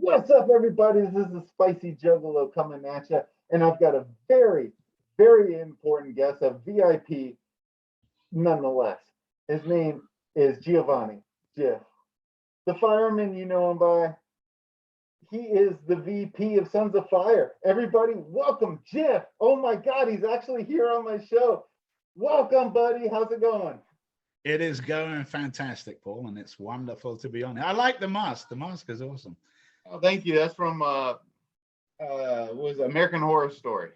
What's up, everybody? This is Spicy Juggalo coming at you, and I've got a very, very important guest, a VIP nonetheless. His name is Giovanni Jif the Fireman. You know him by. He is the VP of Sons of Fire. Everybody, welcome Jif. Oh my God, he's actually here on my show. Welcome, buddy. How's it going? It is going fantastic, Paul, and it's wonderful to be on here. I like the mask. The mask is awesome. Oh, thank you. That's from was American Horror Story.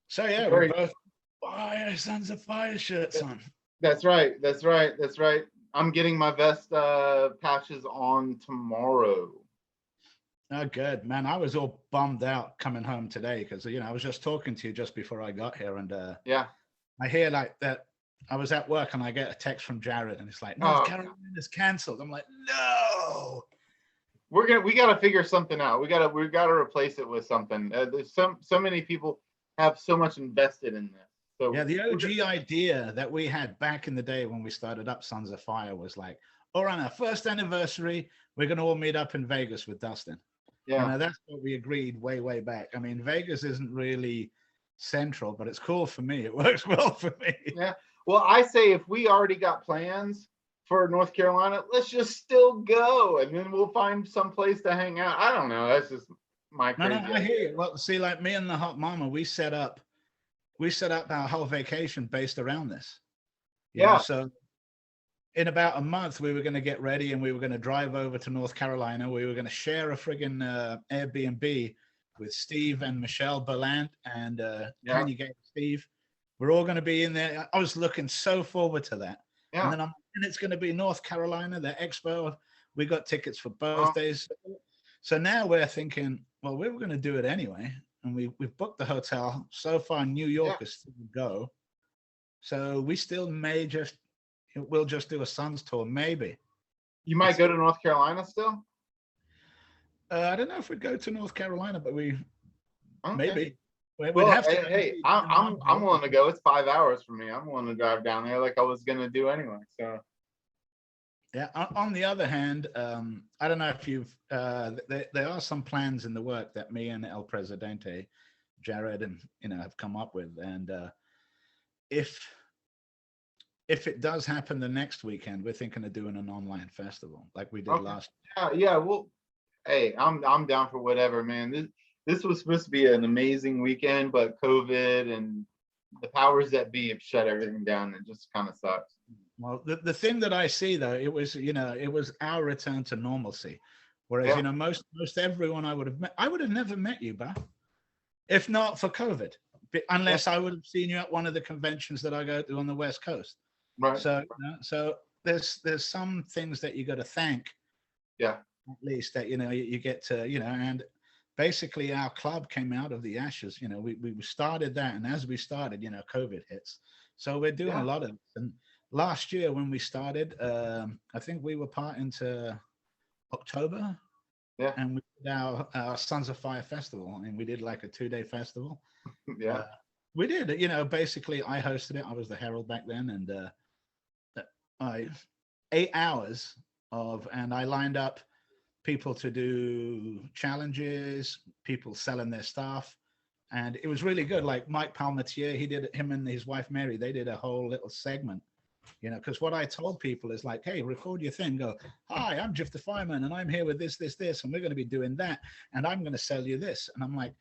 So yeah, we both Fire Sons of Fire shirts on. That's right. That's right. That's right. I'm getting my vest patches on tomorrow. Oh, good, man. I was all bummed out coming home today because I was just talking to you just before I got here, and yeah, I hear like that. I was at work and I get a text from Jared, and it's like North Carolina's canceled. I'm like, no. We gotta figure something out. We gotta replace it with something. There's so many people have so much invested in this. So yeah, the OG idea that we had back in the day when we started up Sons of Fire was like, all right, on our first anniversary, we're gonna all meet up in Vegas with Dustin. Yeah, That's what we agreed way back. I mean, Vegas isn't really central, but it's cool for me. It works well for me. Yeah. Well, I say if we already got plans for North Carolina, let's just still go, and then we'll find some place to hang out. I don't know. That's just my crazy. No, I hear you. Well, see, like me and the Hot Mama, we set up our whole vacation based around this. Yeah. So in about a month, we were going to get ready and we were going to drive over to North Carolina. We were going to share a friggin' Airbnb with Steve and Michelle Berland and Tiny Game Steve. We're all going to be in there. I was looking so forward to that. Yeah. And then it's going to be North Carolina, the expo. We got tickets for both days. So now we're thinking, well, we were going to do it anyway. And we've booked the hotel. So far, New York is still to go. So we still we'll just do a Suns tour, maybe. You might go to North Carolina still? I don't know if we'd go to North Carolina, but maybe. Well, I'm willing to go. It's 5 hours for me. I'm willing to drive down there like I was gonna do anyway. So yeah. On the other hand, I don't know if you've there are some plans in the work that me and El Presidente, Jared, and have come up with, and if it does happen the next weekend, we're thinking of doing an online festival like we did last. Yeah. Well, hey, I'm down for whatever, man. This was supposed to be an amazing weekend, but COVID and the powers that be have shut everything down. It just kind of sucks. Well, the thing that I see though, it was our return to normalcy. Whereas most everyone I would have never met you, Bah, if not for COVID, unless I would have seen you at one of the conventions that I go to on the West Coast. Right. So there's some things that you got to thank. Yeah. At least that you get to and basically our club came out of the ashes. We started that, and as we started, COVID hits. So we're doing a lot of. And last year when we started, I think we were part into October. Yeah. And we did our Sons of Fire festival, and we did like a 2-day festival. Yeah. We did, basically I hosted it. I was the herald back then, and 8 hours and I lined up people to do challenges, people selling their stuff. And it was really good. Like Mike Palmetier, him and his wife, Mary, they did a whole little segment, because what I told people is like, hey, record your thing. Go, hi, I'm Jif the Fireman, and I'm here with this, and we're going to be doing that. And I'm going to sell you this. And I'm like,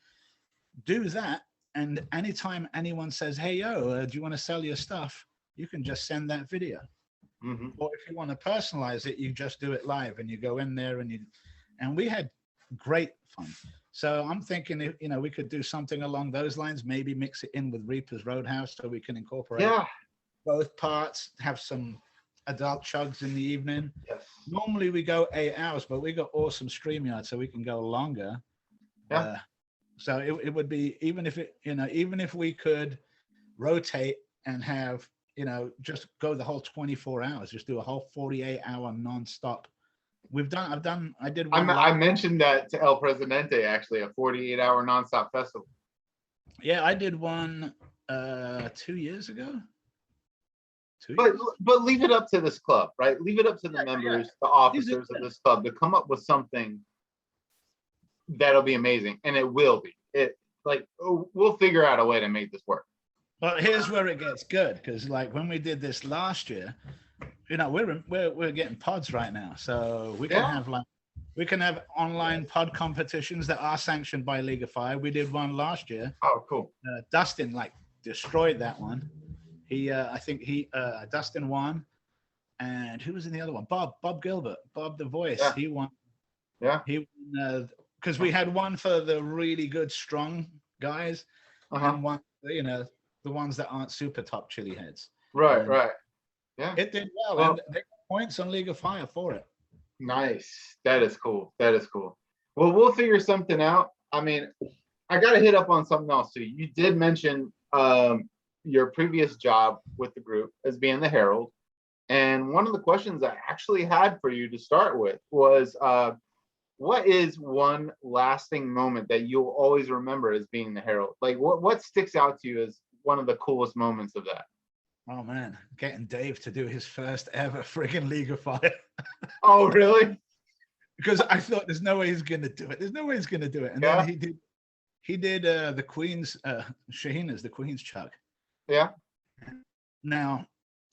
do that. And anytime anyone says, hey, yo, do you want to sell your stuff? You can just send that video. Mm-hmm. Or if you want to personalize it, you just do it live and you go in there and we had great fun. So I'm thinking, we could do something along those lines, maybe mix it in with Reaper's Roadhouse so we can incorporate both parts, have some adult chugs in the evening. Yes. Normally we go 8 hours, but we got awesome StreamYard so we can go longer. Yeah. So it would be, even if we could rotate and have, just go the whole 24 hours, just do a whole 48-hour nonstop. I mentioned that to El Presidente, actually, a 48-hour nonstop festival. Yeah, I did one 2 years ago. But leave it up to this club, right? Leave it up to the members, the officers of this club to come up with something that'll be amazing, and it will be. We'll figure out a way to make this work. Well, here's where it gets good, because like when we did this last year, we're getting pods right now, so we can have online pod competitions that are sanctioned by League of Fire. We did one last year. Oh, cool. Dustin destroyed that one. Dustin won, and who was in the other one? Bob Gilbert, Bob the Voice. Yeah. He won. Yeah. He won because we had one for the really good strong guys, and one, the ones that aren't super top chili heads. Right. Yeah. It did well, and they got points on League of Fire for it. Nice. That is cool. Well, we'll figure something out. I mean, I got to hit up on something else too. You did mention your previous job with the group as being the Herald. And one of the questions I actually had for you to start with was, what is one lasting moment that you'll always remember as being the Herald? Like what sticks out to you as one of the coolest moments of that? Oh man, getting Dave to do his first ever friggin' League of Fire. Oh, really? Because I thought there's no way he's gonna do it. And then he did the Queen's Shahina's the Queen's Chuck. Yeah. Now,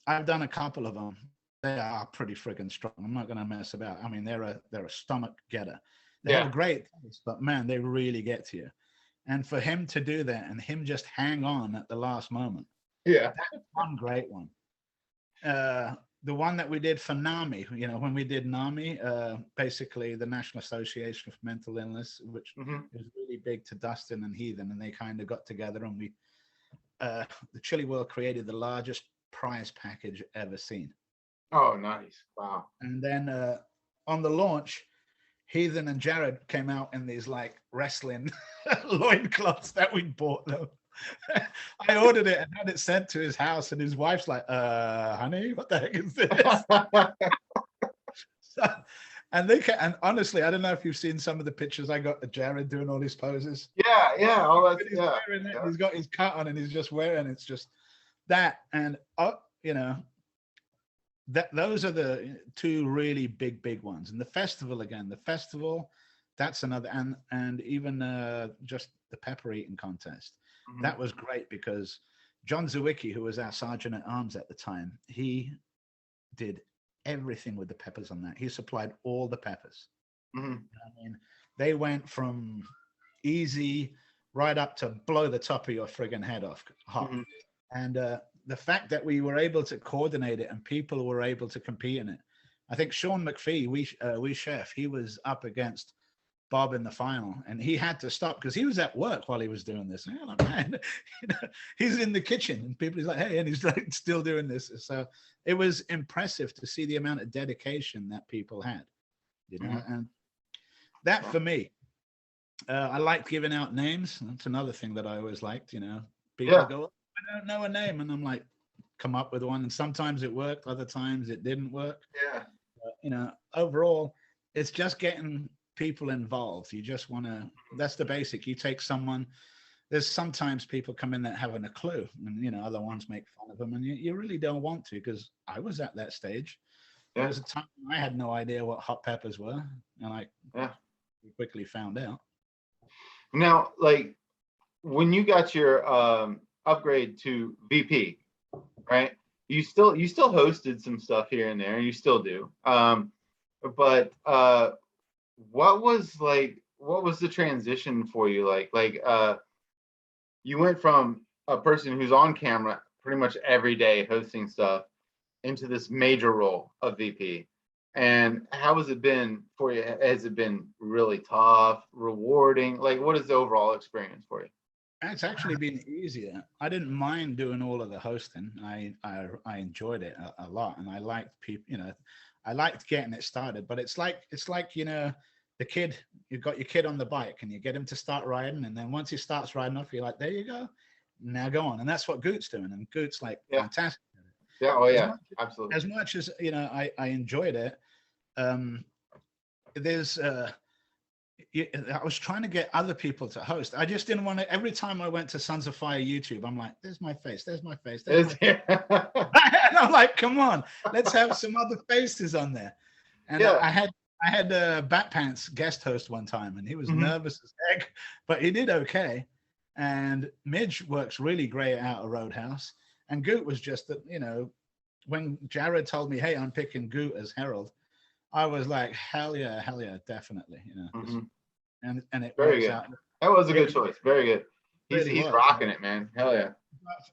I've done a couple of them. They are pretty friggin' strong. I'm not gonna mess about. I mean, they're a stomach getter. They have a great taste, but man, they really get to you. And for him to do that and him just hang on at the last moment. Yeah. That's one great one. The one that we did for NAMI, when we did NAMI, basically the National Association for Mental Illness, which is really big to Dustin and Heathen, and they kind of got together and the Chili World created the largest prize package ever seen. Oh, nice. Wow. And then on the launch, Heathen and Jared came out in these wrestling loincloths that we bought them. I ordered it and had it sent to his house, and his wife's like, honey, what the heck is this? And honestly, I don't know if you've seen some of the pictures I got of Jared doing all his poses. Yeah. All that. He's got his cut on and he's just wearing, it's just that. And, those are the two really big ones. And the festival, that's another, and even just the pepper eating contest. That was great because John Zawicki, who was our sergeant at arms at the time, he did everything with the peppers on that. He supplied all the peppers. I mean, they went from easy right up to blow the top of your friggin' head off hot. And the fact that we were able to coordinate it and people were able to compete in it. I think Sean McPhee, we chef, he was up against Bob in the final, and he had to stop because he was at work while he was doing this. And like, man, he's in the kitchen, and people's like, hey, and he's still doing this. So it was impressive to see the amount of dedication that people had, and that for me, I liked giving out names. That's another thing that I always liked. People go, I don't know a name, and I'm like, come up with one. And sometimes it worked, other times it didn't work. But, overall, it's just getting people involved. You just want to, that's the basic. You take someone, there's sometimes people come in that haven't a clue, and other ones make fun of them, and you really don't want to, because I was at that stage. There was a time I had no idea what hot peppers were, and I quickly found out. Now, when you got your upgrade to VP, right, you still hosted some stuff here and there, and you still do, but what was the transition for you? You went from a person who's on camera pretty much every day hosting stuff into this major role of VP. And how has it been for you? Has it been really tough, rewarding? What is the overall experience for you? It's actually been easier. I didn't mind doing all of the hosting. I enjoyed it a lot, and I liked people. I liked getting it started. But it's like the kid. You've got your kid on the bike, and you get him to start riding, and then once he starts riding off, you're like, there you go, now go on. And that's what Goot's doing, and Goot's fantastic. Yeah. Oh yeah. Absolutely. As much as I enjoyed it. I was trying to get other people to host. I just didn't want to. Every time I went to Sons of Fire YouTube, I'm like, "There's my face. There's my face." There's my face. And I'm like, come on, let's have some other faces on there. And Yeah. I had Bat Pants guest host one time, and he was Mhm. nervous as heck, but he did okay. And Midge works really great out of Roadhouse, and Goot was just that, you know, when Jared told me, hey, I'm picking Goot as Herald, I was like, hell yeah, definitely, you know. Mhm. And it Very works good. out. That was a good It choice. Very good. He's really was. rocking it, man. Hell yeah.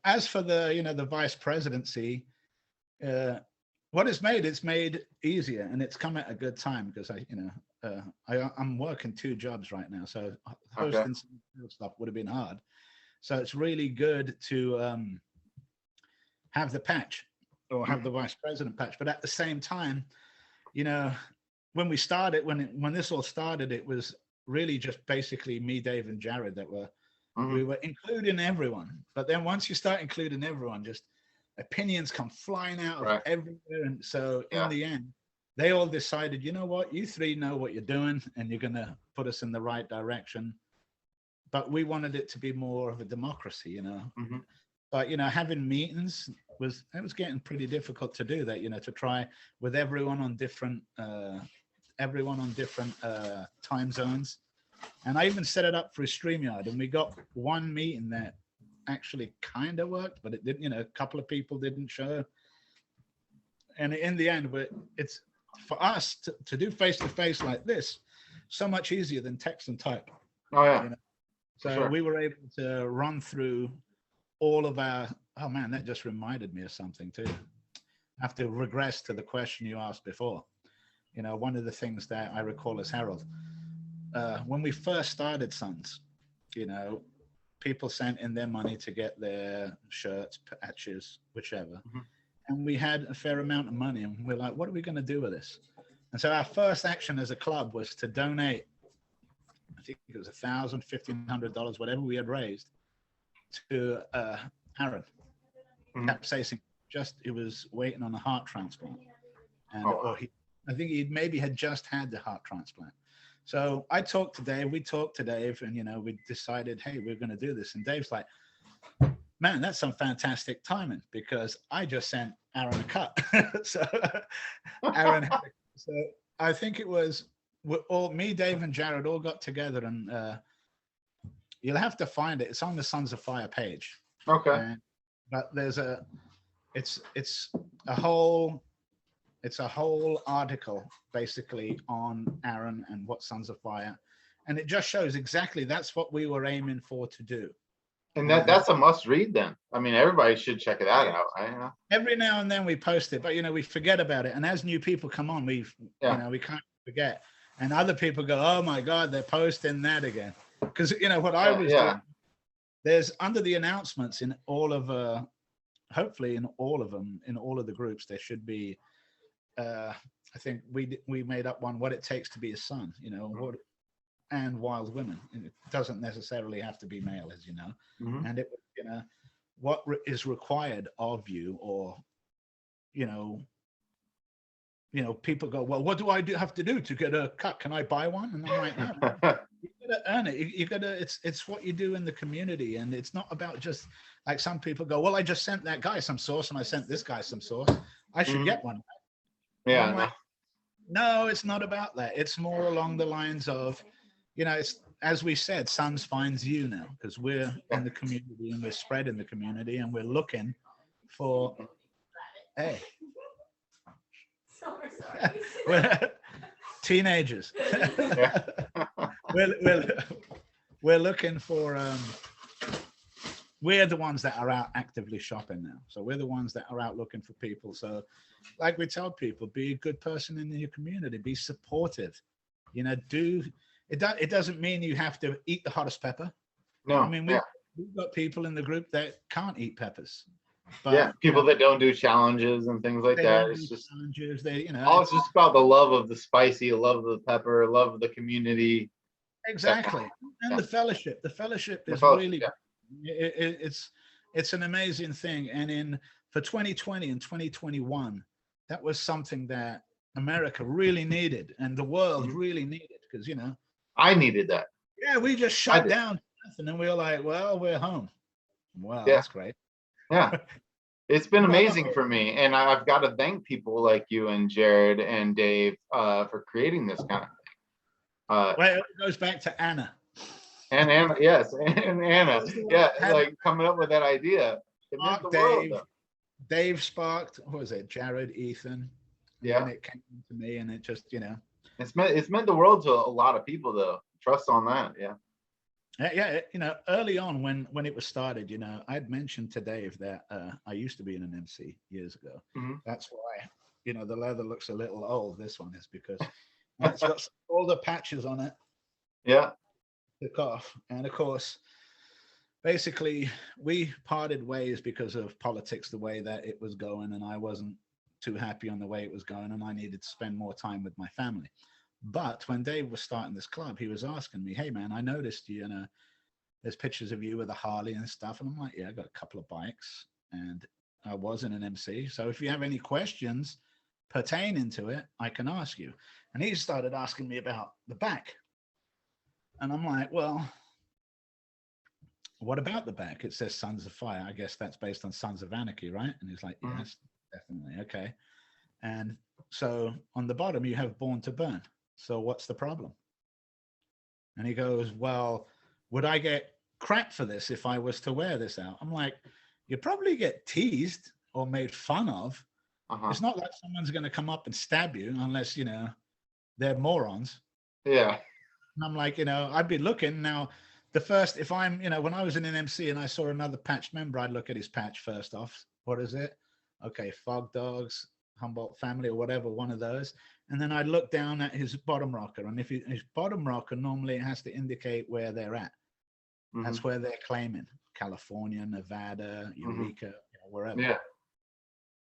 As for the, you know, the vice presidency, what it's made easier, and it's come at a good time because I'm working 2 jobs right now, so hosting some stuff would have been hard. So it's really good to have the patch or have the vice president patch, but at the same time, you know, when we started, when this all started, it was really just basically me, Dave, and Jared that were we were including everyone. But then once you start including everyone, just opinions come flying out of everywhere. And so in the end, they all decided, you know what, you 3 know what you're doing and you're going to put us in the right direction. But we wanted it to be more of a democracy, you know. But, you know, having meetings was getting pretty difficult to do that, you know, to try with everyone on different time zones. And I even set it up for a StreamYard, and we got one meeting that actually kind of worked, but it didn't, you know, a couple of people didn't show. And in the end, it's for us to do face-to-face like this, so much easier than text and type. Oh, yeah. You know? So we were able to run through all of our, oh man, that just reminded me of something too. I have to regress to the question you asked before. You know, one of the things that I recall as Harold, when we first started Sons, you know, people sent in their money to get their shirts, patches, whichever. And we had a fair amount of money, and we're like, what are we going to do with this? And so our first action as a club was to donate, I think it was $1,000, $1,500, whatever we had raised, to Aaron, capsaicin. Just he was waiting on a heart transplant, and I think he maybe had just had the heart transplant. So I talked to Dave, we talked to Dave, and, you know, we decided, hey, we're going to do this. And Dave's like, man, that's some fantastic timing, because I just sent Aaron a cut. So Aaron, so I think it was me, Dave, and Jared all got together, and you'll have to find it. It's on the Sons of Fire page. Okay. But it's a whole article basically on Aaron and what Sons of Fire, and it just shows exactly that's what we were aiming for to do. And that's a must read then. I mean, everybody should check that out. Right? Every now and then we post it, but, you know, we forget about it. And as new people come on, you know, we can't forget. And other people go, oh my God, they're posting that again. Because, you know, what I was doing, there's under the announcements in all of, hopefully in all of them, in all of the groups, there should be, I think we made up one, what it takes to be a son, you know, and wild women. And it doesn't necessarily have to be male, as you know. And it, you know, what is required of you, or, you know, people go, well, what do I have to do to get a cut? Can I buy one? And I'm like, no, you gotta earn it. You gotta, it's what you do in the community. And it's not about just like some people go, well, I just sent that guy some sauce and I sent this guy some sauce, I should get one. Yeah. Like, no, it's not about that. It's more along the lines of, you know, it's, as we said, Sons finds you now, because we're in the community and we're spread in the community and we're looking for, hey, we're teenagers. we're looking for, we're the ones that are out actively shopping now. So we're the ones that are out looking for people. So like we tell people, be a good person in your community, be supportive, you know, it doesn't mean you have to eat the hottest pepper. No. I mean, we've got people in the group that can't eat peppers. But, people that don't do challenges and things like that. It's just challenges. You know, it's just about the love of the spicy, love of the pepper, love of the community. Exactly. And the fellowship. The fellowship is really, it's an amazing thing. And for 2020 and 2021, that was something that America really needed and the world really needed, because, you know, I needed that. Yeah, we just shut down and then we were like, well, we're home. Wow, that's great. Yeah. It's been Well, amazing for me, and I've got to thank people like you and Jared and Dave for creating this kind of well, it goes back to Anna. and Anna, yes, and Anna, yeah, Had like coming up with that idea. It meant the Mark, world, Dave, though. Dave sparked. What was it? Jared, Ethan, and then Yeah, it came to me, and it just, it's meant the world to a lot of people, though. Trust on that. Yeah. yeah, early on when it was started, I'd mentioned to Dave that I used to be in an MC years ago. Mhm. That's why, the leather looks a little old. This one is because it's got all the patches on it. Yeah. Took off, and of course, basically, we parted ways because of politics, the way that it was going, and I wasn't too happy on the way it was going, and I needed to spend more time with my family. But when Dave was starting this club, he was asking me, "Hey, man, I noticed there's pictures of you with a Harley and stuff," and I'm like, "Yeah, I got a couple of bikes, and I was in an MC. So if you have any questions pertaining to it, I can ask you." And he started asking me about the back, and I'm like, "Well, what about the back? It says Sons of Fire. I guess that's based on Sons of Anarchy, right?" And he's like, Mhm. "Yes, definitely. Okay." And so on the bottom, you have Born to Burn. So what's the problem? And he goes, "Well, would I get crap for this if I was to wear this out?" I'm like, "You probably get teased or made fun of. Uh-huh. It's not like someone's going to come up and stab you unless, they're morons." Yeah. And I'm like, I'd be looking now. The first, if I'm, when I was in an MC and I saw another patched member, I'd look at his patch first off. What is it? Okay, Fog Dogs, Humboldt Family, or whatever, one of those. And then I'd look down at his bottom rocker. And if his bottom rocker, normally it has to indicate where they're at. Mhm. That's where they're claiming California, Nevada, Mhm. Eureka, wherever. Yeah.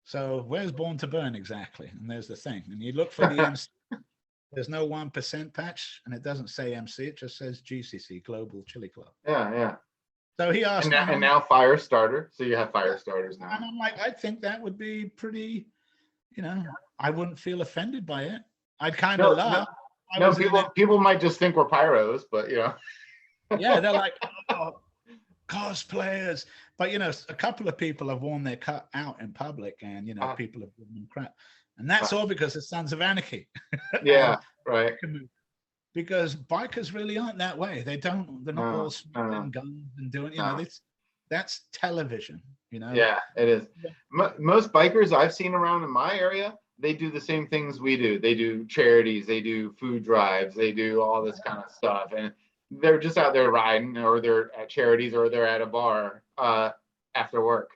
So where's Born to Burn exactly? And there's the thing. And you look for the MC. There's no 1% patch, and it doesn't say MC. It just says GCC, Global Chili Club. Yeah. Yeah. So he asked me, And now fire starter. So you have fire starters now. and I'm like, I think that would be pretty, I wouldn't feel offended by it. I'd kind of laugh. No, people might just think we're pyros, but yeah, they're like, "Oh, cosplayers." But a couple of people have worn their cut out in public, and people have given them crap, and that's all because of Sons of Anarchy. Yeah, right. Because bikers really aren't that way. They're not all smoking guns and doing, that's television, Yeah, it is. Most bikers I've seen around in my area, they do the same things we do. They do charities, they do food drives, they do all this kind of stuff. And they're just out there riding, or they're at charities, or they're at a bar after work.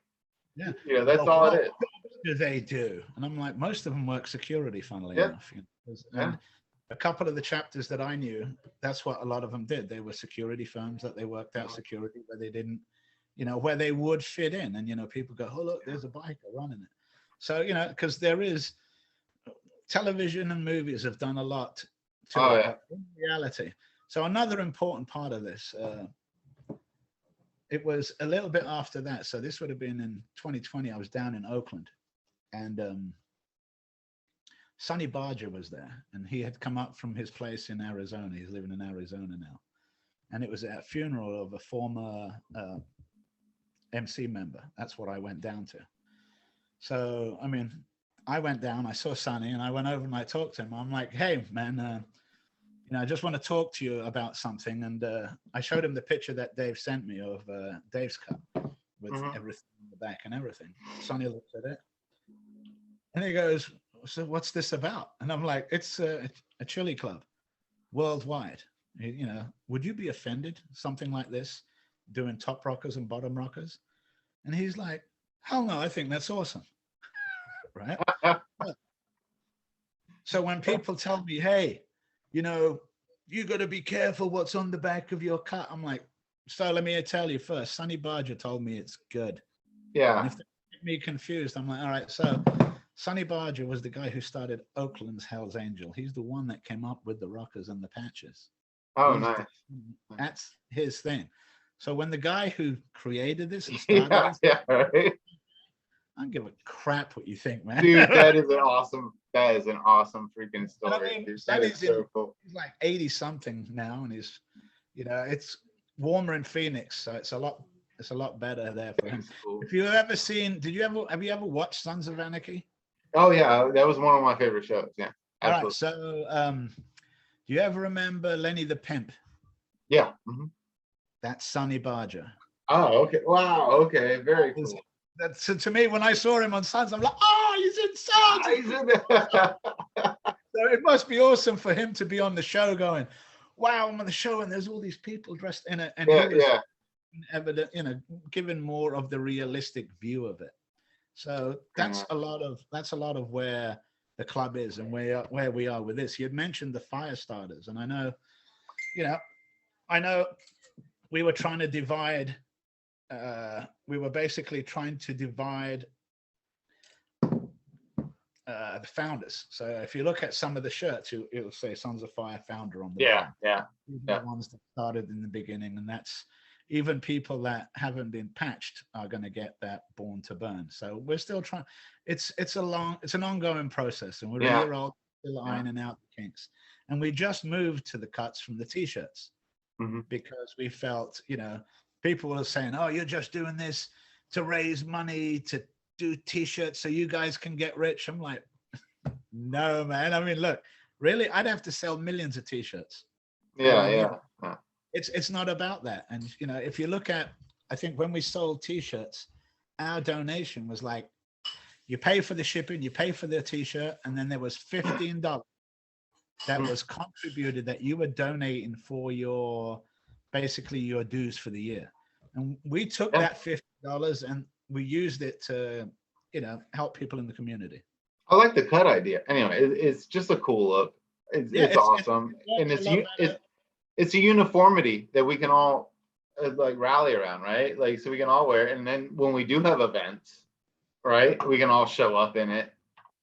Yeah. That's all it is. Do they do? And I'm like, most of them work security, funnily enough. And a couple of the chapters that I knew, that's what a lot of them did. They were security firms that they worked out security where they didn't, where they would fit in. And, people go, "Oh, look, there's a biker running it." So, because there is television and movies have done a lot to it, but in reality. So another important part of this, it was a little bit after that. So this would have been in 2020. I was down in Oakland, and Sonny Barger was there, and he had come up from his place in Arizona. He's living in Arizona now. And it was at a funeral of a former MC member. That's what I went down to. So, I mean, I went down, I saw Sonny, and I went over and I talked to him. I'm like, "Hey, man, I just want to talk to you about something." And I showed him the picture that Dave sent me of Dave's cup with everything in the back and everything. Sonny looked at it, and he goes, "So what's this about?" And I'm like, "It's a chili club worldwide. Would you be offended something like this, doing top rockers and bottom rockers?" And he's like, "Hell no, I think that's awesome." Right? So when people tell me, "Hey, you got to be careful what's on the back of your cut," I'm like, "So let me tell you first, Sonny Barger told me it's good." Yeah. And if they get me confused, I'm like, "All right, so Sonny Barger was the guy who started Oakland's Hell's Angel. He's the one that came up with the rockers and the patches. Oh, nice. That's his thing. So when the guy who created this and started this, right? I don't give a crap what you think, man. Dude, that is an awesome freaking story. I mean, that is so cool. He's like 80 something now, and he's, it's warmer in Phoenix, so it's a lot It's a lot better there for him. That's cool. If you've ever seen, have you ever watched Sons of Anarchy? Oh yeah, that was one of my favorite shows. Yeah, All right. absolutely. So, do you ever remember Lenny the Pimp? Yeah. That's Sonny Barger. Oh, okay. Wow. Okay. Very cool. That's to me when I saw him on Sons, I'm like, oh, he's in Sons. He's in there. So it must be awesome for him to be on the show, going, wow, I'm on the show, and there's all these people dressed in it, and Yeah, he was yeah. evident, given more of the realistic view of it. So that's a lot of where the club is and where we are with this. You had mentioned the fire starters, and I know we were trying to divide. We were basically trying to divide the founders. So if you look at some of the shirts, it'll say Sons of Fire founder on the bottom. Yeah. The ones that started in the beginning, and that's even people that haven't been patched are going to get that Born to Burn. So we're still trying. It's an ongoing process, and we're a year old, still ironing out the kinks. And we just moved to the cuts from the t-shirts because we felt, people were saying, "Oh, you're just doing this to raise money to do t-shirts so you guys can get rich." I'm like, no, man. I mean, look, really, I'd have to sell millions of t-shirts. Yeah. It's not about that. And if you look at, I think when we sold t-shirts, our donation was like, you pay for the shipping, you pay for the t-shirt, and then there was $15 that was contributed that you were donating for basically your dues for the year. And we took that $50 and we used it to, help people in the community. I like the cut idea. Anyway, it's just a cool look. It's awesome, and it's a uniformity that we can all like rally around, right? Like, so we can all wear it, and then when we do have events, right, we can all show up in it.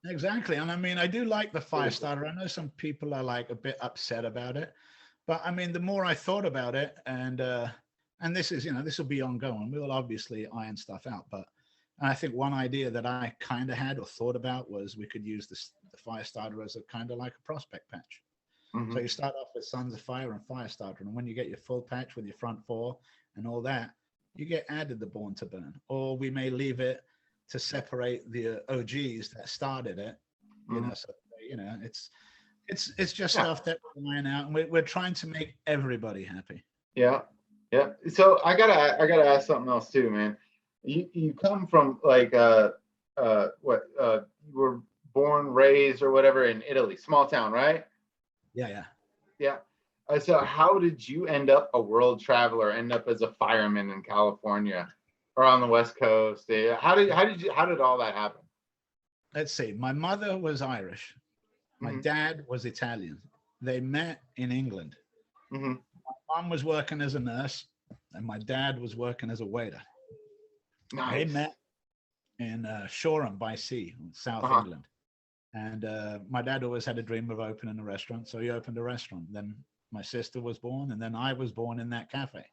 Exactly. And I mean, I do like the fire starter. I know some people are like a bit upset about it, but I mean, the more I thought about it, and this is, this will be ongoing. We will obviously iron stuff out, but I think one idea that I kind of had or thought about was we could use the fire starter as a kind of like a prospect patch. So you start off with Sons of Fire and Firestarter, and when you get your full patch with your front four and all that, you get added the Born to Burn. Or we may leave it to separate the OGs that started it. So it's just stuff that we're laying out, and we're trying to make everybody happy. Yeah. So I gotta ask something else too, man. You come from like you were born, raised, or whatever in Italy, small town, right? Yeah. So how did you end up a world traveler, end up as a fireman in California or on the West Coast? How did all that happen? Let's see. My mother was Irish. My dad was Italian. They met in England. My mom was working as a nurse and my dad was working as a waiter. Nice. They met in Shoreham by Sea, South England. And my dad always had a dream of opening a restaurant, so he opened a restaurant. Then my sister was born, and then I was born in that cafe.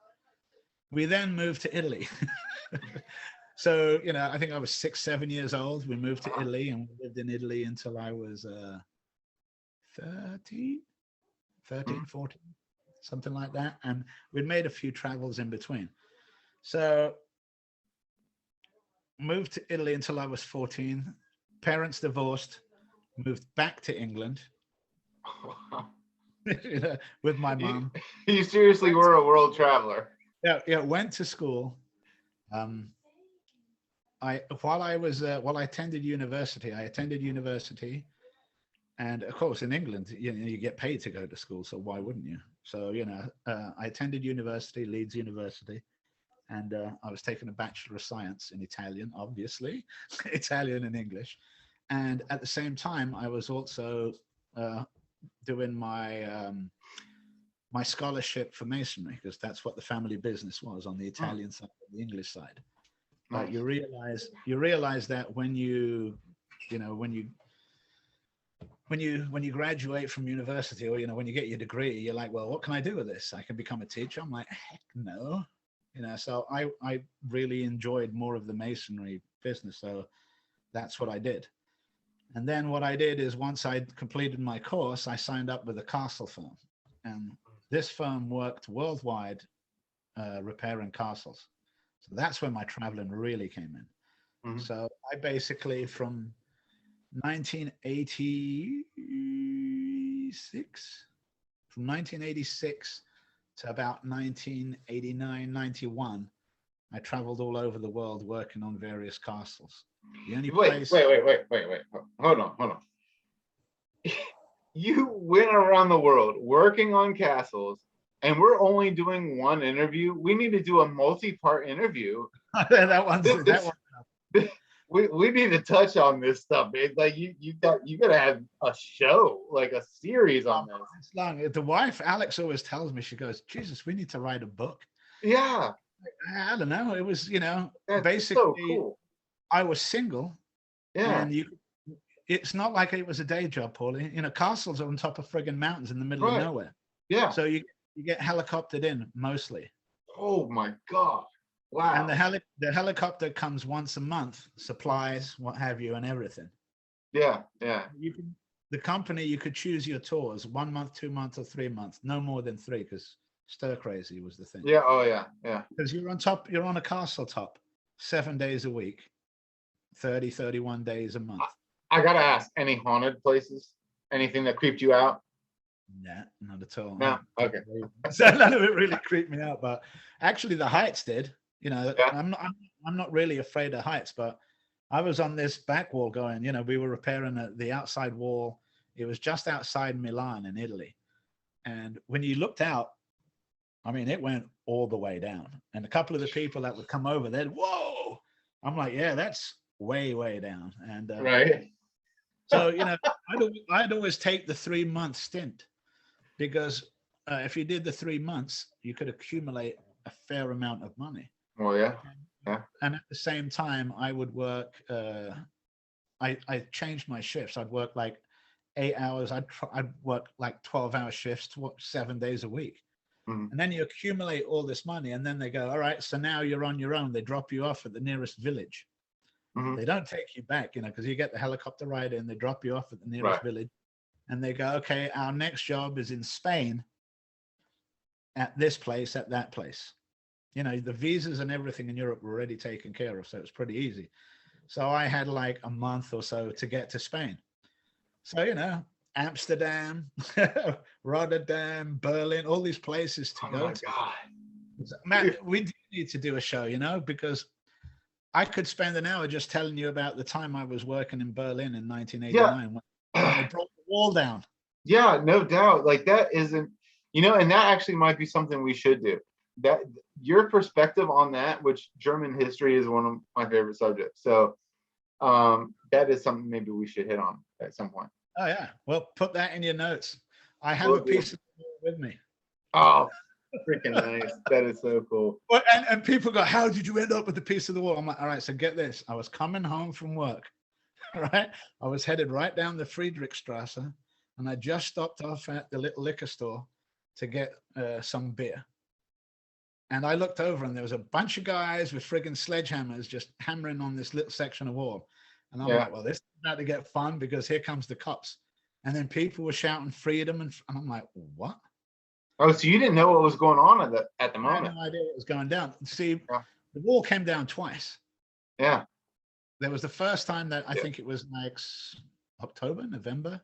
We then moved to Italy. So, I think I was 6, 7 years old. We moved to Italy, and we lived in Italy until I was 13, 14, something like that. And we'd made a few travels in between. So moved to Italy until I was 14. Parents divorced. Moved back to England with my mom. You seriously were a world traveler. Yeah. Went to school. I attended university, and of course in England, you get paid to go to school, so why wouldn't you? So I attended university, Leeds University, and I was taking a Bachelor of Science in Italian, obviously, Italian and English. And at the same time, I was also doing my my scholarship for masonry, because that's what the family business was on the Italian side and the English side. But you realize that when you graduate from university, or when you get your degree, you're like, well, what can I do with this? I can become a teacher. I'm like, heck no. So I really enjoyed more of the masonry business. So that's what I did. And then what I did is, once I'd completed my course, I signed up with a castle firm. And this firm worked worldwide repairing castles. So that's when my traveling really came in. Mhm. So I basically from 1986, from 1986 to about 1989, 91, I traveled all over the world working on various castles. The only Wait, place, wait. Hold on. You went around the world working on castles, and we're only doing one interview. We need to do a multi-part interview. that one. We need to touch on this stuff, man. Like you gotta have a show, like a series on this. It's long. The wife, Alex, always tells me, she goes, Jesus, we need to write a book. Yeah, I don't know. It was, that's basically, so cool. I was single, Yeah, and it's not like it was a day job, Paulie. Castles are on top of friggin' mountains in the middle of right. nowhere. Yeah. So you get helicoptered in mostly. Oh my God. Wow. And the helicopter comes once a month, supplies, what have you, and everything. Yeah. The company, you could choose your tours, 1 month, 2 months, or 3 months, no more than 3, because stir crazy was the thing. Yeah. Oh yeah. Because you're on a castle top 7 days a week, 30, 31 days a month. I gotta ask, any haunted places? Anything that creeped you out? Nah, not at all. No. Okay. So none of it really creeped me out, but actually the heights did. Yeah. I'm not really afraid of heights, but I was on this back wall going, we were repairing the outside wall. It was just outside Milan in Italy. And when you looked out, I mean, it went all the way down. And a couple of the people that would come over, they'd, whoa. I'm like, yeah, that's way, way down. And Right. so, I'd always take the 3-month stint, because if you did the 3 months, you could accumulate a fair amount of money. Well, yeah. And at the same time, I would work. I changed my shifts. I'd work like 8 hours. I'd work like 12-hour shifts, 7 days a week. Mhm. And then you accumulate all this money, and then they go, all right, so now you're on your own. They drop you off at the nearest village. Mhm. They don't take you back, because you get the helicopter ride in. They drop you off at the nearest village, and they go, okay, our next job is in Spain, at this place, at that place. The visas and everything in Europe were already taken care of, so it was pretty easy. So I had like a month or so to get to Spain. So, Amsterdam, Rotterdam, Berlin, all these places to go to. God. Man, we do need to do a show, because I could spend an hour just telling you about the time I was working in Berlin in 1989 when they brought the wall down. Yeah, no doubt. Like that isn't, and that actually might be something we should do. That your perspective on that, which German history is one of my favorite subjects. So that is something maybe we should hit on at some point. Oh yeah. Well, put that in your notes. I have a piece of the wall with me. Oh, freaking nice. That is so cool. Well, and people go, how did you end up with the piece of the wall? I'm like, all right, so get this. I was coming home from work, right? I was headed right down the Friedrichstrasse, and I just stopped off at the little liquor store to get some beer. And I looked over, and there was a bunch of guys with friggin' sledgehammers just hammering on this little section of wall. And I'm like, well, this is about to get fun, because here comes the cops. And then people were shouting freedom. And I'm like, what? Oh, so you didn't know what was going on at the moment? I had no idea what was going down. See, the wall came down twice. Yeah. There was the first time that I think it was like October, November,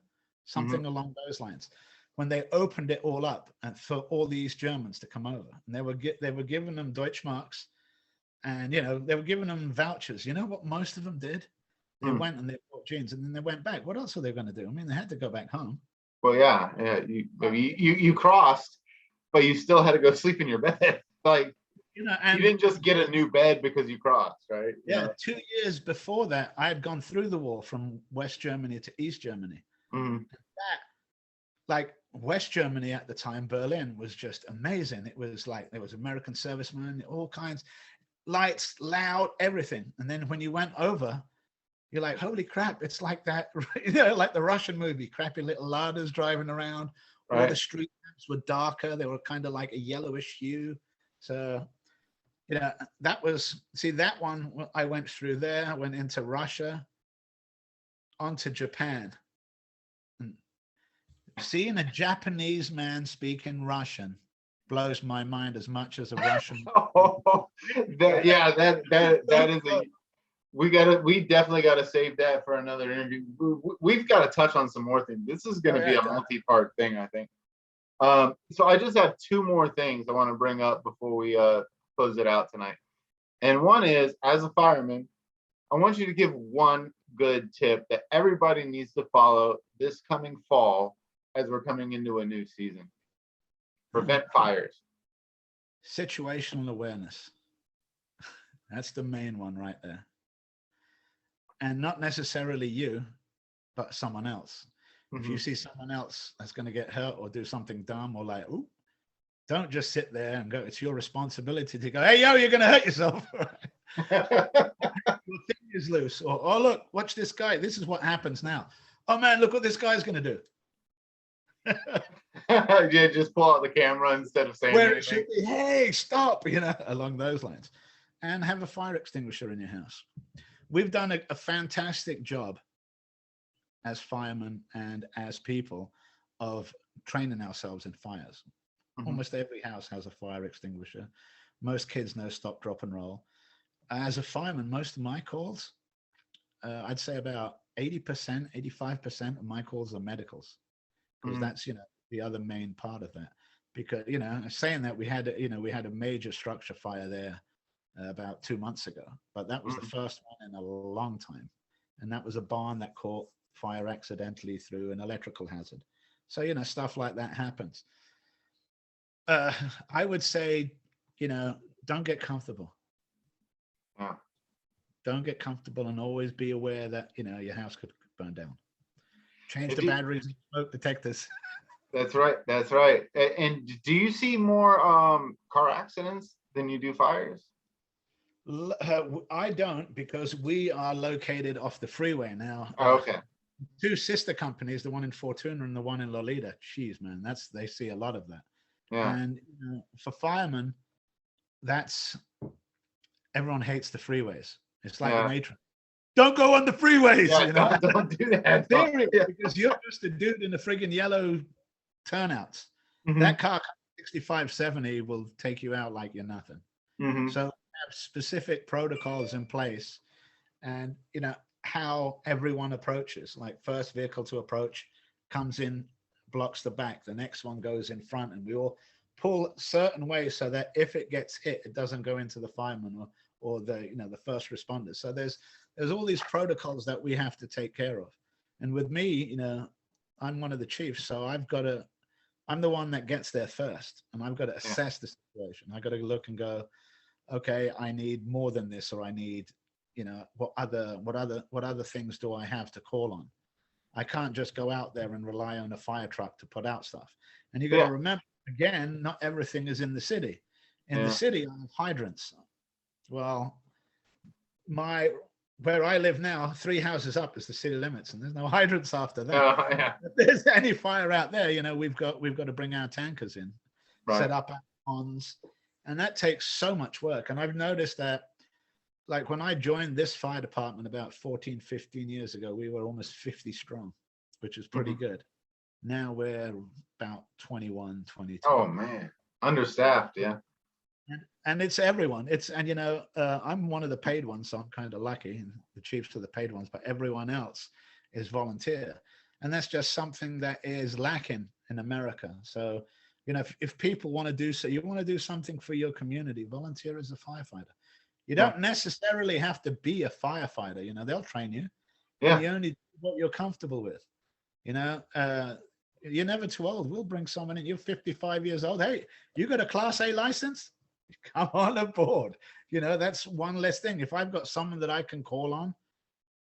something along those lines, when they opened it all up and for all these Germans to come over. And they were giving them Deutschmarks, and they were giving them vouchers. You know what most of them did? They went and they bought jeans, and then they went back. What else were they going to do? I mean, they had to go back home. Well, yeah. You crossed, but you still had to go sleep in your bed. Like, and you didn't just get a new bed because you crossed, right? Yeah, 2 years before that, I had gone through the wall from West Germany to East Germany. Mm-hmm. Like West Germany at the time, Berlin was just amazing. It was like there was American servicemen, all kinds, lights, loud, everything. And then when you went over, you're like, holy crap, it's like that, like the Russian movie, crappy little larders driving around. All the street lamps were darker. They were kind of like a yellowish hue. So, that one, I went through there. I went into Russia, onto Japan. And seeing a Japanese man speaking Russian blows my mind as much as a Russian. That is a. We definitely gotta save that for another interview. We've got to touch on some more things. This is going to be a multi-part thing, I think. So I just have two more things I want to bring up before we close it out tonight. And one is, as a fireman, I want you to give one good tip that everybody needs to follow this coming fall as we're coming into a new season. Prevent fires. Situational awareness. That's the main one right there. And not necessarily you, but someone else. If you see someone else that's going to get hurt or do something dumb or like, ooh, don't just sit there and go. It's your responsibility to go, hey, yo, you're going to hurt yourself. Your thing is loose. Or, oh, look, watch this guy. This is what happens now. Oh, man, look what this guy's going to do. Yeah, just pull out the camera instead of saying where it should be, hey, stop, along those lines. And have a fire extinguisher in your house. We've done a fantastic job as firemen and as people of training ourselves in fires. Almost every house has a fire extinguisher. Most kids know stop, drop, and roll. As a fireman, most of my calls, I'd say about 80%, 85% of my calls are medicals, because that's, the other main part of that. Because, saying that we had a major structure fire there about 2 months ago, but that was the first one in a long time. And that was a barn that caught fire accidentally through an electrical hazard. So, stuff like that happens. I would say, don't get comfortable. Yeah. Don't get comfortable, and always be aware that, your house could burn down. Change the batteries and smoke detectors. That's right. That's right. And do you see more car accidents than you do fires? I don't, because we are located off the freeway now. Oh, okay. Two sister companies, the one in Fortuna and the one in Lolita. Jeez, man, they see a lot of that. Yeah. And for firemen, everyone hates the freeways. It's like the Matrix. Don't go on the freeways. Yeah, don't do that. Because you're just a dude in the friggin' yellow turnouts. That car 65, 70 will take you out like you're nothing. So have specific protocols in place, and how everyone approaches. Like, first vehicle to approach comes in, blocks the back, the next one goes in front, and we all pull certain ways so that if it gets hit, it doesn't go into the fireman or the the first responders. So there's all these protocols that we have to take care of. And with me, I'm one of the chiefs, so I'm the one that gets there first, and I've got to assess the situation. I got to look and go, okay, I need more than this, or I need, what other things do I have to call on? I can't just go out there and rely on a fire truck to put out stuff. And you got to remember, again, not everything is in the city. In the city, I have hydrants. Well, where I live now, 3 houses up is the city limits, and there's no hydrants after that. If there's any fire out there, we've got to bring our tankers in, set up our ponds, and that takes so much work. And I've noticed that, like, when I joined this fire department about 14, 15 years ago, we were almost 50 strong, which is pretty good. Now we're about 21, 22. Oh man, understaffed, yeah. And it's everyone. I'm one of the paid ones, so I'm kind of lucky, and the chiefs are the paid ones, but everyone else is volunteer. And that's just something that is lacking in America. So, if people want to do so, you want to do something for your community, volunteer as a firefighter. You don't necessarily have to be a firefighter. They'll train you. Yeah. You only do what you're comfortable with. You're never too old. We'll bring someone in. You're 55 years old. Hey, you got a Class A license? Come on aboard. That's one less thing. If I've got someone that I can call on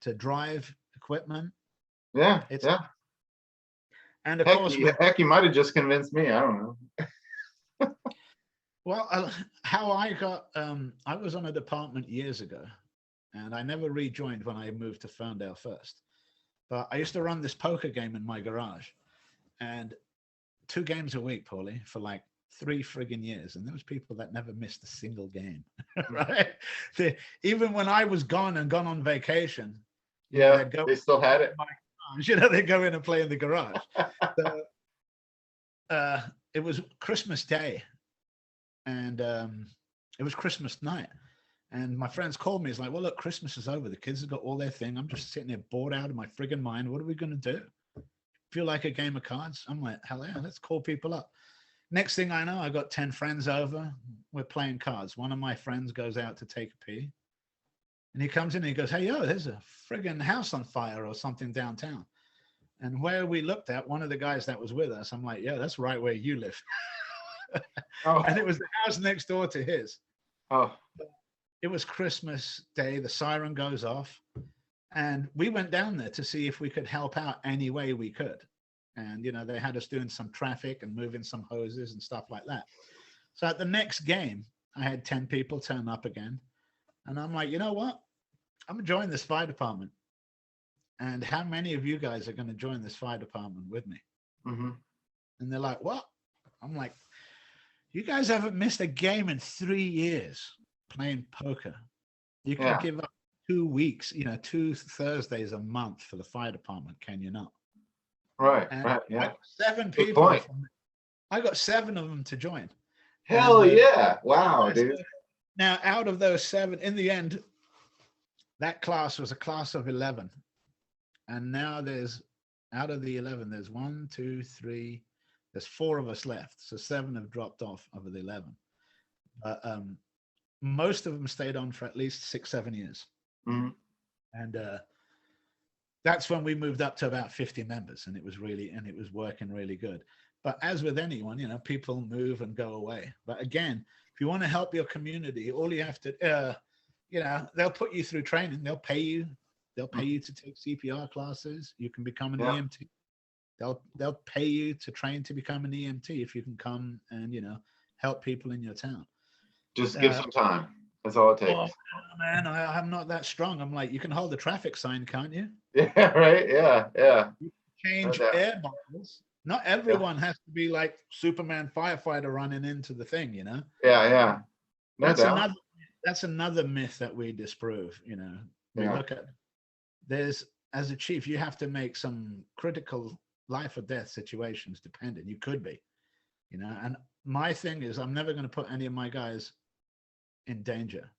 to drive equipment. Yeah. And of course, you might have just convinced me. I don't know. Well, how I got, I was on a department years ago, and I never rejoined when I moved to Ferndale first. But I used to run this poker game in my garage, and 2 games a week, Paulie, for like 3 friggin' years. And there was people that never missed a single game, right? Even when I was gone on vacation. Yeah, they still had it. They go in and play in the garage. So, it was Christmas Day. and it was Christmas night. And my friends called me. It's like, well, look, Christmas is over. The kids have got all their thing. I'm just sitting there bored out of my friggin' mind. What are we going to do? Feel like a game of cards? I'm like, hell yeah, let's call people up. Next thing I know, I got 10 friends over. We're playing cards. One of my friends goes out to take a pee. And he comes in and he goes, hey, yo, there's a friggin' house on fire or something downtown. And where we looked at, one of the guys that was with us, I'm like, yeah, that's right where you live. Oh. And it was the house next door to his. Oh. It was Christmas Day. The siren goes off. And we went down there to see if we could help out any way we could. And, you know, they had us doing some traffic and moving some hoses and stuff like that. So at the next game, I had 10 people turn up again. And I'm like, you know what? I'm going to join this fire department. And how many of you guys are going to join this fire department with me? Mm-hmm. And they're like, what? I'm like, you guys haven't missed a game in 3 years playing poker. You can give up 2 weeks, you know, 2 Thursdays a month for the fire department, can you not? Right, And right, yeah. I got 7 Good people. point. I got 7 of them to join. Hell And, yeah. Wow, dude. Now, out of those 7, in the end, that class was a class of 11. And now out of the 11, there's 1, 2, 3, there's 4 of us left. So 7 have dropped off of the 11. But most of them stayed on for at least 6, 7 years. Mm-hmm. And that's when we moved up to about 50 members, and it was working really good. But as with anyone, you know, people move and go away. But again, if you want to help your community, all you have to, you know, they'll put you through training. They'll pay you to take CPR classes. You can become an EMT. They'll pay you to train to become an EMT if you can come and, you know, help people in your town. Just give some time. That's all it takes. Oh, man, I'm not that strong. I'm like, you can hold a traffic sign, can't you? Yeah, right. Yeah, yeah. You change air bottles. Not everyone has to be like Superman firefighter running into the thing, you know? Yeah, yeah. That's another myth that we disprove, you know. We look at as a chief, you have to make some critical life or death situations dependent. You could be, you know, and my thing is I'm never going to put any of my guys in danger.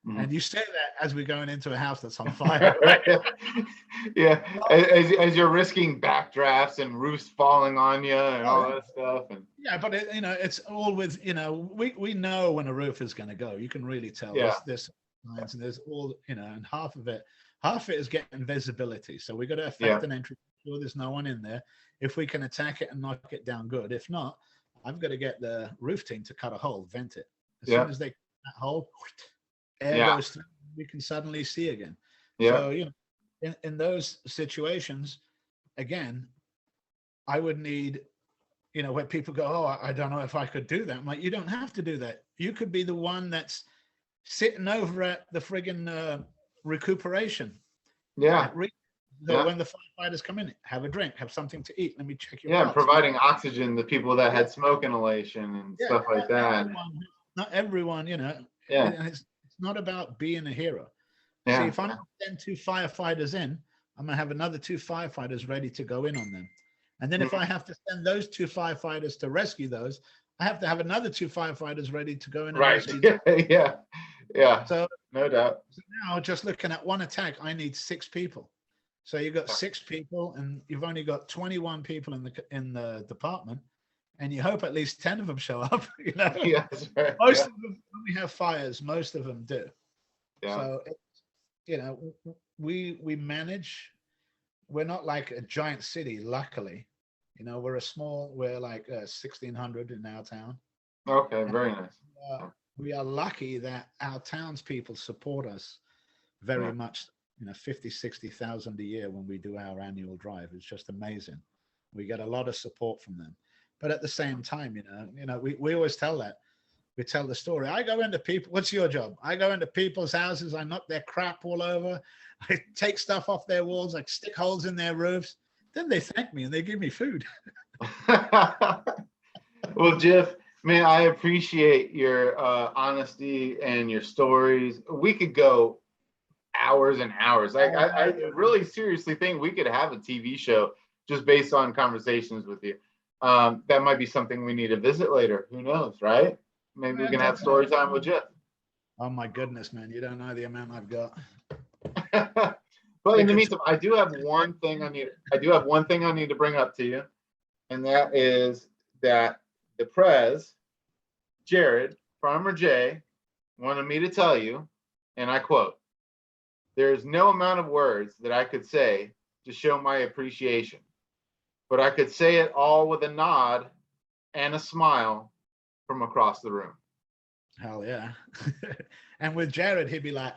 Mm-hmm. And you say that as we're going into a house that's on fire, right? Yeah, as you're risking backdrafts and roofs falling on you and all that stuff. And yeah, but you know, it's all with, you know, we know when a roof is going to go. You can really tell. There's signs, and there's all, you know, and half of it is getting visibility. So we got to affect an entry. Sure, there's no one in there. If we can attack it and knock it down, good. If not, I've got to get the roof team to cut a hole, vent it. As soon as they cut that hole, air goes through, we can suddenly see again. So, you know, in those situations, again, I would need, you know, where people go, oh, I don't know if I could do that. I'm like, you don't have to do that. You could be the one that's sitting over at the friggin' recuperation. Yeah. When the firefighters come in, have a drink, have something to eat. Let me check your pulse. Providing oxygen to people that had smoke inhalation and stuff like that. Not everyone, you know. Yeah. And it's not about being a hero. See, if I'm going to send 2 firefighters in, I'm going to have another 2 firefighters ready to go in on them. And then if I have to send those 2 firefighters to rescue those, I have to have another 2 firefighters ready to go in and rescue them. Yeah. So no doubt. So now, just looking at one attack, I need 6 people. So you've got 6 people, and you've only got 21 people in the department, and you hope at least 10 of them show up. You know, right. Most of them, when we have fires, most of them do. Yeah. So, you know, we manage. We're not like a giant city, luckily. You know, we're like 1,600 in our town. Okay, very nice. We are lucky that our townspeople support us very much. You know, 50, 60,000 a year when we do our annual drive. It's just amazing. We get a lot of support from them. But at the same time, you know, we always tell that. We tell the story. I go into people. What's your job? I go into people's houses. I knock their crap all over. I take stuff off their walls. I stick holes in their roofs. Then they thank me and they give me food. Well, Jif, man, I appreciate your honesty and your stories. We could go hours and hours. Like I really seriously think we could have a TV show just based on conversations with you. That might be something we need to visit later. Who knows, right? maybe we can have story time with Jif. Oh my goodness, man! You don't know the amount I've got. But in the meantime, I do have one thing I need. I do have one thing I need to bring up to you, and that is that the Prez, Jared, Farmer J, wanted me to tell you, and I quote: "There is no amount of words that I could say to show my appreciation, but I could say it all with a nod and a smile from across the room." Hell yeah! And with Jared, he'd be like,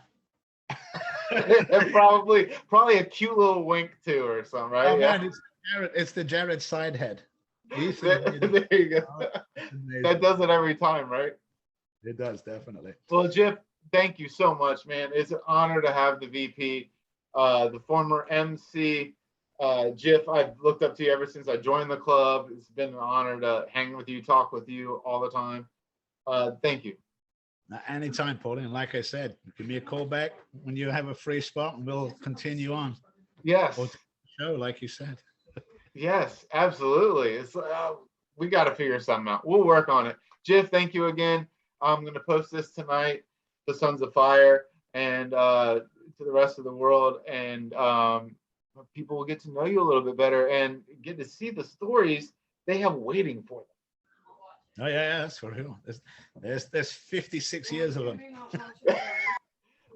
And probably a cute little wink too, or something, right? "Oh Yeah. man, it's the Jared side head." There you go. That does it every time, right? It does, definitely. Well, Jif, thank you so much, man. It's an honor to have the VP, the former MC. Jif, I've looked up to you ever since I joined the club. It's been an honor to hang with you, talk with you all the time. Thank you. Anytime, Paulie. And like I said, give me a call back when you have a free spot and we'll continue on. Yes. Or show, like you said. Yes, absolutely. It's we got to figure something out. We'll work on it. Jif, thank you again. I'm going to post this tonight to Sons of Fire and to the rest of the world, and people will get to know you a little bit better and get to see the stories they have waiting for them. Oh yeah, that's for real. There's 56 years of them.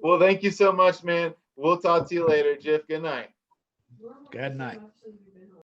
Well, thank you so much, man. We'll talk to you later, Jif. Good night. Good night.